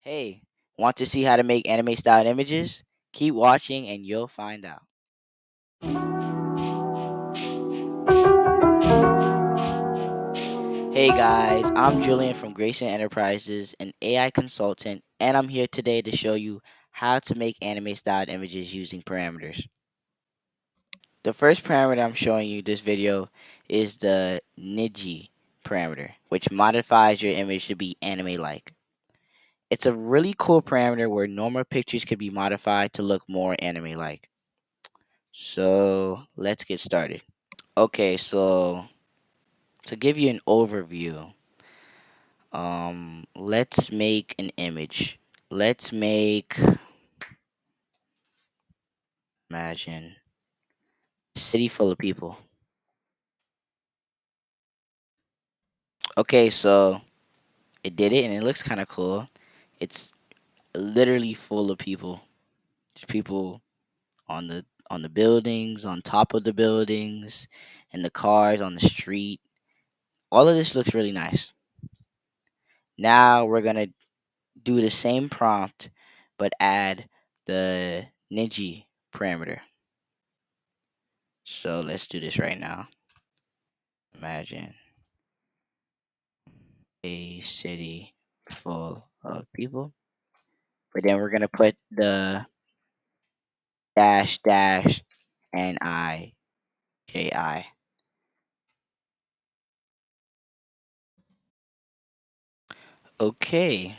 Hey, want to see how to make anime style images? Keep watching and you'll find out. Hey guys, I'm Julian from Greyson Enterprises, an AI consultant, and I'm here today to show you how to make anime styled images using parameters. The first parameter I'm showing you this video is the niji parameter, which modifies your image to be anime-like. It's a really cool parameter where normal pictures can be modified to look more anime-like. So let's get started. Okay, so to give you an overview, let's make an image. Let's make, imagine, a city full of people. Okay, so it did it and it looks kind of cool. It's literally full of people. There's people on the buildings, on top of the buildings, and the cars on the street. All of this looks really nice. Now we're gonna do the same prompt, but add the niji parameter. So let's do this right now. Imagine a city full of people. But then we're gonna put the dash dash niji. Okay.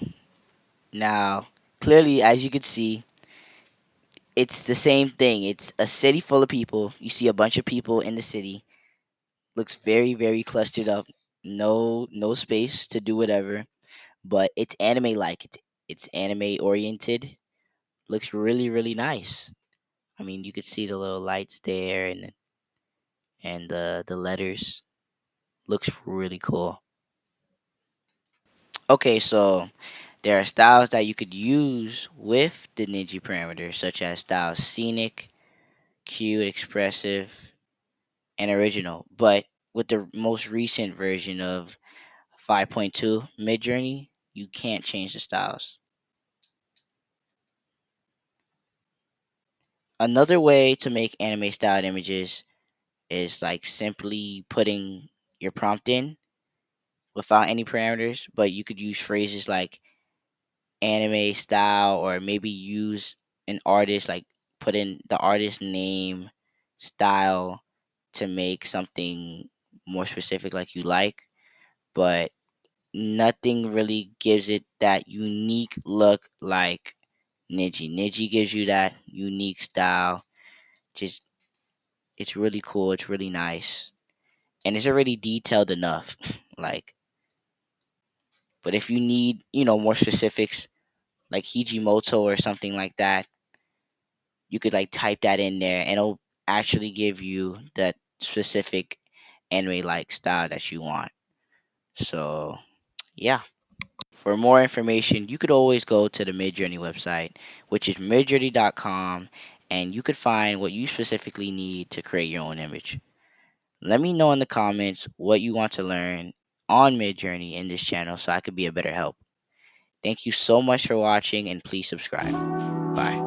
Now clearly as you can see, it's the same thing. It's a city full of people. You see a bunch of people in the city. Looks very, very clustered up. No space to do whatever. But it's anime like. It's anime oriented. Looks really, really nice. I mean, you could see the little lights there and the letters. Looks really cool. Okay, so there are styles that you could use with the Niji parameter, such as styles scenic, cute, expressive, and original. But with the most recent version of 5.2 Midjourney, you can't change the styles. Another way to make anime styled images is like simply putting your prompt in without any parameters, but you could use phrases like anime style or maybe use an artist, like put in the artist name, style to make something more specific like you like, but nothing really gives it that unique look like Niji. Niji gives you that unique style. Just it's really cool, it's really nice. And it's already detailed enough. Like, but if you need, more specifics like Hijimoto or something like that, you could like type that in there and it'll actually give you that specific anime like style that you want. So, yeah. For more information, you could always go to the Midjourney website, which is midjourney.com, and you could find what you specifically need to create your own image. Let me know in the comments what you want to learn on Midjourney in this channel so I could be a better help. Thank you so much for watching and please subscribe. Bye.